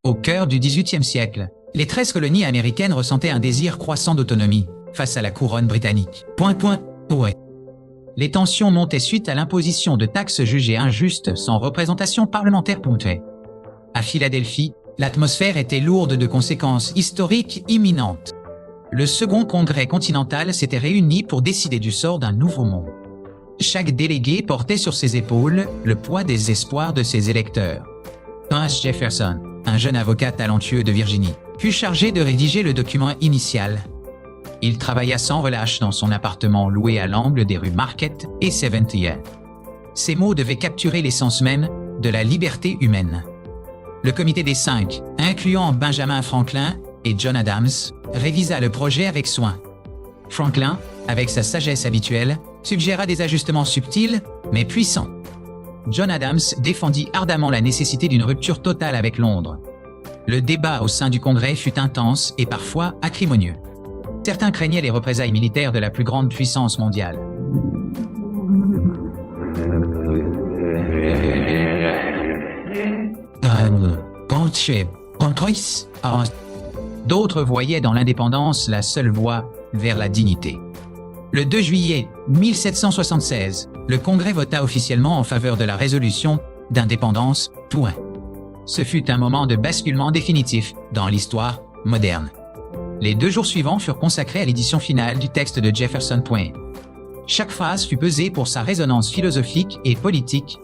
Au cœur du XVIIIe siècle, les 13 colonies américaines ressentaient un désir croissant d'autonomie face à la couronne britannique. Ouais. Les tensions montaient suite à l'imposition de taxes jugées injustes sans représentation parlementaire. À Philadelphie, l'atmosphère était lourde de conséquences historiques imminentes. Le Second Congrès continental s'était réuni pour décider du sort d'un nouveau monde. Chaque délégué portait sur ses épaules le poids des espoirs de ses électeurs. Thomas Jefferson, un jeune avocat talentueux de Virginie, fut chargé de rédiger le document initial. Il travailla sans relâche dans son appartement loué à l'angle des rues Market et 70th. Ces mots devaient capturer l'essence même de la liberté humaine. Le comité des 5, incluant Benjamin Franklin et John Adams, révisa le projet avec soin. Franklin, avec sa sagesse habituelle, suggéra des ajustements subtils, mais puissants. John Adams défendit ardemment la nécessité d'une rupture totale avec Londres. Le débat au sein du Congrès fut intense et parfois acrimonieux. Certains craignaient les représailles militaires de la plus grande puissance mondiale. D'autres voyaient dans l'indépendance la seule voie vers la dignité. Le 2 juillet 1776, le Congrès vota officiellement en faveur de la résolution d'indépendance. Ce fut un moment de basculement définitif dans l'histoire moderne. Les 2 jours suivants furent consacrés à l'édition finale du texte de Jefferson. Chaque phrase fut pesée pour sa résonance philosophique et politique.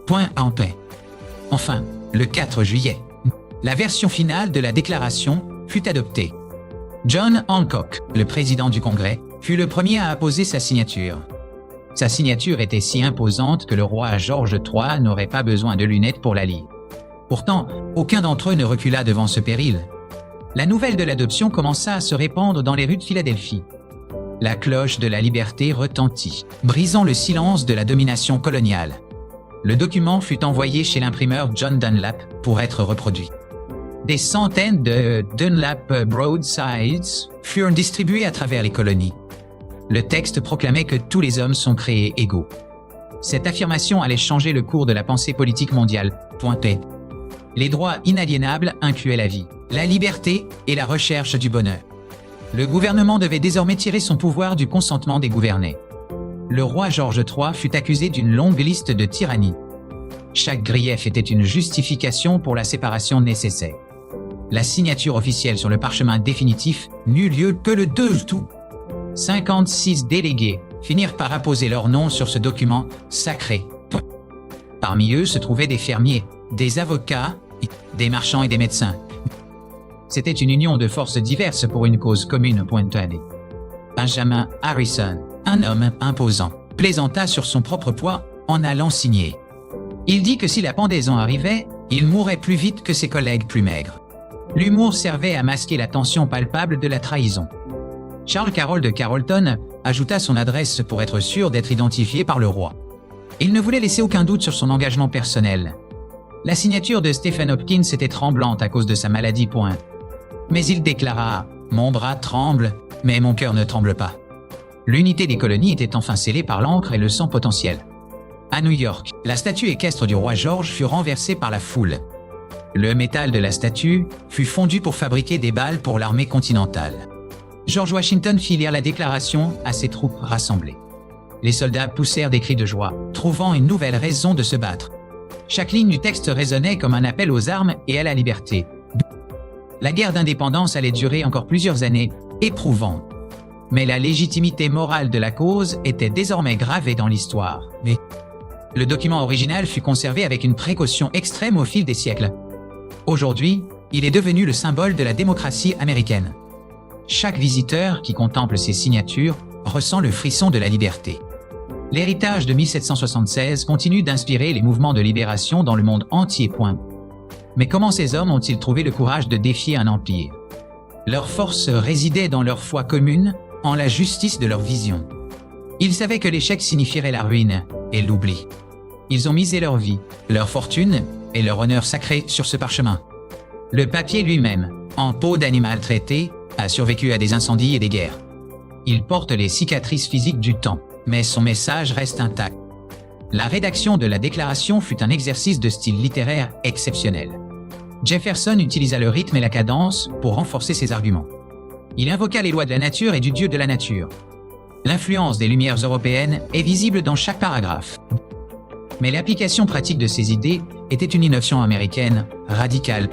Enfin, le 4 juillet, la version finale de la déclaration fut adoptée. John Hancock, le président du Congrès, fut le premier à apposer sa signature. Sa signature était si imposante que le roi George III n'aurait pas besoin de lunettes pour la lire. Pourtant, aucun d'entre eux ne recula devant ce péril. La nouvelle de l'adoption commença à se répandre dans les rues de Philadelphie. La cloche de la liberté retentit, brisant le silence de la domination coloniale. Le document fut envoyé chez l'imprimeur John Dunlap pour être reproduit. Des centaines de Dunlap Broadsides furent distribués à travers les colonies. Le texte proclamait que tous les hommes sont créés égaux. Cette affirmation allait changer le cours de la pensée politique mondiale. Les droits inaliénables incluaient la vie, la liberté et la recherche du bonheur. Le gouvernement devait désormais tirer son pouvoir du consentement des gouvernés. Le roi George III fut accusé d'une longue liste de tyrannies. Chaque grief était une justification pour la séparation nécessaire. La signature officielle sur le parchemin définitif n'eut lieu que le 2 août. 56 délégués finirent par apposer leur nom sur ce document sacré. Parmi eux se trouvaient des fermiers, des avocats, des marchands et des médecins. C'était une union de forces diverses pour une cause commune. Benjamin Harrison, un homme imposant, plaisanta sur son propre poids en allant signer. Il dit que si la pendaison arrivait, il mourrait plus vite que ses collègues plus maigres. L'humour servait à masquer la tension palpable de la trahison. Charles Carroll de Carrollton ajouta son adresse pour être sûr d'être identifié par le roi. Il ne voulait laisser aucun doute sur son engagement personnel. La signature de Stephen Hopkins était tremblante à cause de sa maladie. Mais il déclara « Mon bras tremble, mais mon cœur ne tremble pas ». L'unité des colonies était enfin scellée par l'encre et le sang potentiel. À New York, la statue équestre du roi George fut renversée par la foule. Le métal de la statue fut fondu pour fabriquer des balles pour l'armée continentale. George Washington fit lire la déclaration à ses troupes rassemblées. Les soldats poussèrent des cris de joie, trouvant une nouvelle raison de se battre. Chaque ligne du texte résonnait comme un appel aux armes et à la liberté. La guerre d'indépendance allait durer encore plusieurs années, éprouvante. Mais la légitimité morale de la cause était désormais gravée dans l'histoire. Le document original fut conservé avec une précaution extrême au fil des siècles. Aujourd'hui, il est devenu le symbole de la démocratie américaine. Chaque visiteur qui contemple ces signatures ressent le frisson de la liberté. L'héritage de 1776 continue d'inspirer les mouvements de libération dans le monde entier. Mais comment ces hommes ont-ils trouvé le courage de défier un empire? Leur force résidait dans leur foi commune, en la justice de leur vision. Ils savaient que l'échec signifierait la ruine et l'oubli. Ils ont misé leur vie, leur fortune et leur honneur sacré sur ce parchemin. Le papier lui-même, en peau d'animal traité, a survécu à des incendies et des guerres. Il porte les cicatrices physiques du temps, mais son message reste intact. La rédaction de la déclaration fut un exercice de style littéraire exceptionnel. Jefferson utilisa le rythme et la cadence pour renforcer ses arguments. Il invoqua les lois de la nature et du Dieu de la nature. L'influence des Lumières européennes est visible dans chaque paragraphe. Mais l'application pratique de ces idées était une innovation américaine radicale.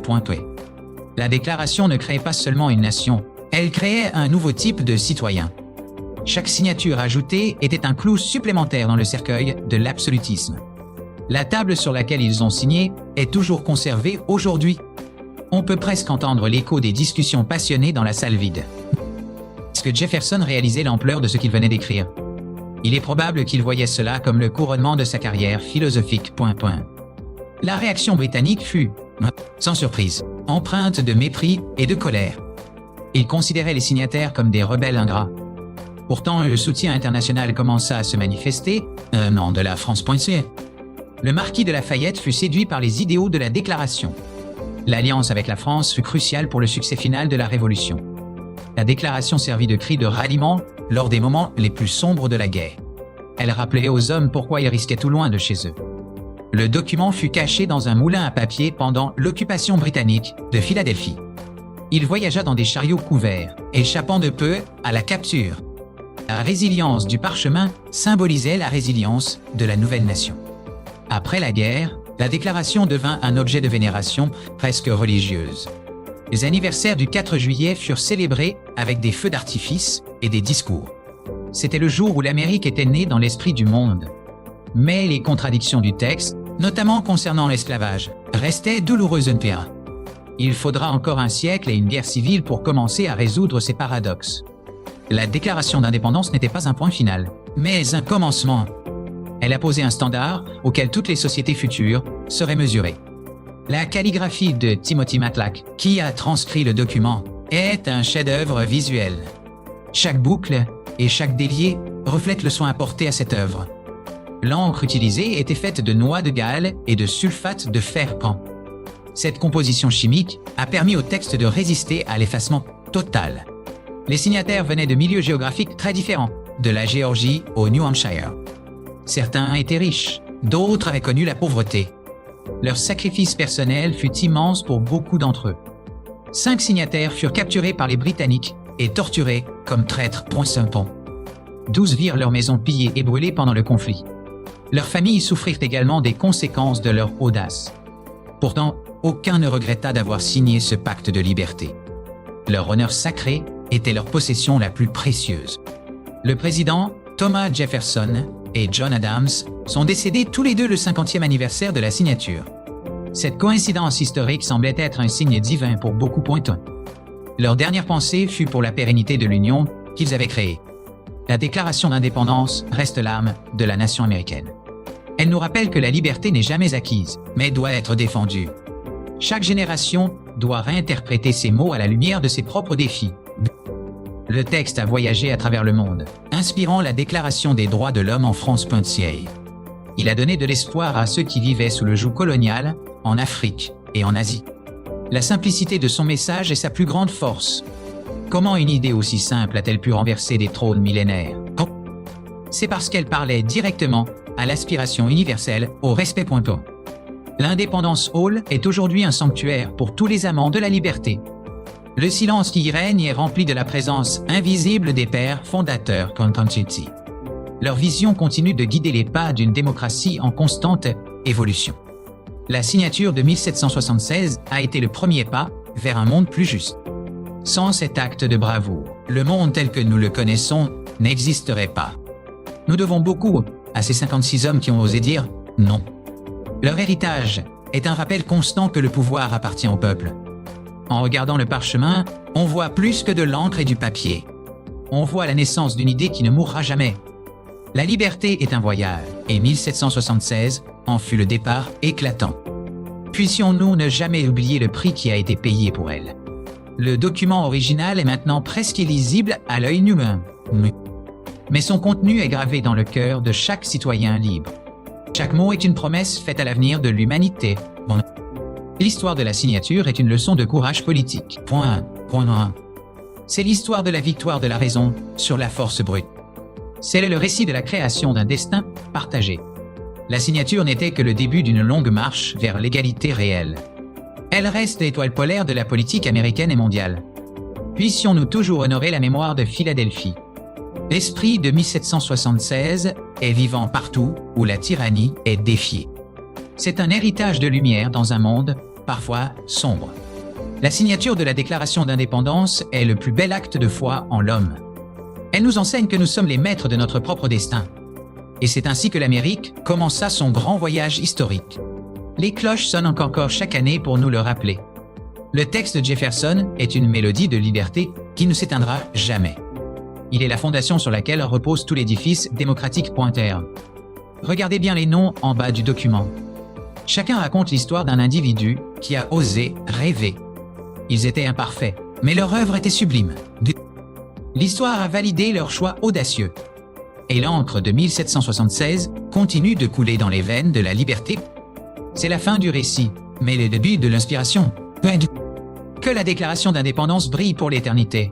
La déclaration ne créait pas seulement une nation, elle créait un nouveau type de citoyen. Chaque signature ajoutée était un clou supplémentaire dans le cercueil de l'absolutisme. La table sur laquelle ils ont signé est toujours conservée aujourd'hui. On peut presque entendre l'écho des discussions passionnées dans la salle vide. Est-ce que Jefferson réalisait l'ampleur de ce qu'il venait d'écrire? Il est probable qu'il voyait cela comme le couronnement de sa carrière philosophique. La réaction britannique fut, sans surprise, empreinte de mépris et de colère. Il considérait les signataires comme des rebelles ingrats. Pourtant, le soutien international commença à se manifester, de la France. Le marquis de Lafayette fut séduit par les idéaux de la déclaration. L'alliance avec la France fut cruciale pour le succès final de la Révolution. La déclaration servit de cri de ralliement lors des moments les plus sombres de la guerre. Elle rappelait aux hommes pourquoi ils risquaient tout loin de chez eux. Le document fut caché dans un moulin à papier pendant l'occupation britannique de Philadelphie. Il voyagea dans des chariots couverts, échappant de peu à la capture. La résilience du parchemin symbolisait la résilience de la nouvelle nation. Après la guerre, la déclaration devint un objet de vénération presque religieuse. Les anniversaires du 4 juillet furent célébrés avec des feux d'artifice et des discours. C'était le jour où l'Amérique était née dans l'esprit du monde. Mais les contradictions du texte, notamment concernant l'esclavage, restaient douloureuses. Il faudra encore un siècle et une guerre civile pour commencer à résoudre ces paradoxes. La déclaration d'indépendance n'était pas un point final, mais un commencement. Elle a posé un standard auquel toutes les sociétés futures seraient mesurées. La calligraphie de Timothy Matlack, qui a transcrit le document, est un chef-d'œuvre visuel. Chaque boucle et chaque délié reflètent le soin apporté à cette œuvre. L'encre utilisée était faite de noix de Galles et de sulfate de fer-pan. Cette composition chimique a permis au texte de résister à l'effacement total. Les signataires venaient de milieux géographiques très différents, de la Géorgie au New Hampshire. Certains étaient riches, d'autres avaient connu la pauvreté. Leur sacrifice personnel fut immense pour beaucoup d'entre eux. 5 signataires furent capturés par les Britanniques et torturés comme traîtres. 12 virent leurs maisons pillées et brûlées pendant le conflit. Leurs familles souffrirent également des conséquences de leur audace. Pourtant, aucun ne regretta d'avoir signé ce pacte de liberté. Leur honneur sacré était leur possession la plus précieuse. Le président Thomas Jefferson et John Adams sont décédés tous les deux le 50e anniversaire de la signature. Cette coïncidence historique semblait être un signe divin pour beaucoup. Leur dernière pensée fut pour la pérennité de l'Union qu'ils avaient créée. La déclaration d'indépendance reste l'âme de la nation américaine. Elle nous rappelle que la liberté n'est jamais acquise, mais doit être défendue. Chaque génération doit réinterpréter ces mots à la lumière de ses propres défis. Le texte a voyagé à travers le monde, inspirant la Déclaration des droits de l'homme en France. Il a donné de l'espoir à ceux qui vivaient sous le joug colonial, en Afrique et en Asie. La simplicité de son message est sa plus grande force. Comment une idée aussi simple a-t-elle pu renverser des trônes millénaires? C'est parce qu'elle parlait directement à l'aspiration universelle au respect. L'Independence Hall est aujourd'hui un sanctuaire pour tous les amants de la liberté. Le silence qui y règne est rempli de la présence invisible des pères fondateurs. Leur vision continue de guider les pas d'une démocratie en constante évolution. La signature de 1776 a été le premier pas vers un monde plus juste. Sans cet acte de bravoure, le monde tel que nous le connaissons n'existerait pas. Nous devons beaucoup à ces 56 hommes qui ont osé dire non. Leur héritage est un rappel constant que le pouvoir appartient au peuple. En regardant le parchemin, on voit plus que de l'encre et du papier. On voit la naissance d'une idée qui ne mourra jamais. La liberté est un voyage, et 1776 en fut le départ éclatant. Puissions-nous ne jamais oublier le prix qui a été payé pour elle. Le document original est maintenant presque illisible à l'œil humain. Mais son contenu est gravé dans le cœur de chaque citoyen libre. Chaque mot est une promesse faite à l'avenir de l'humanité. L'histoire de la signature est une leçon de courage politique. C'est l'histoire de la victoire de la raison sur la force brute. C'est le récit de la création d'un destin partagé. La signature n'était que le début d'une longue marche vers l'égalité réelle. Elle reste l'étoile polaire de la politique américaine et mondiale. Puissions-nous toujours honorer la mémoire de Philadelphie. L'esprit de 1776 est vivant partout où la tyrannie est défiée. C'est un héritage de lumière dans un monde parfois sombre. La signature de la Déclaration d'indépendance est le plus bel acte de foi en l'homme. Elle nous enseigne que nous sommes les maîtres de notre propre destin. Et c'est ainsi que l'Amérique commença son grand voyage historique. Les cloches sonnent encore chaque année pour nous le rappeler. Le texte de Jefferson est une mélodie de liberté qui ne s'éteindra jamais. Il est la fondation sur laquelle repose tout l'édifice démocratique. Regardez bien les noms en bas du document. Chacun raconte l'histoire d'un individu qui a osé rêver. Ils étaient imparfaits, mais leur œuvre était sublime. L'histoire a validé leur choix audacieux. Et l'encre de 1776 continue de couler dans les veines de la liberté. C'est la fin du récit, mais le début de l'inspiration. Que la Déclaration d'indépendance brille pour l'éternité.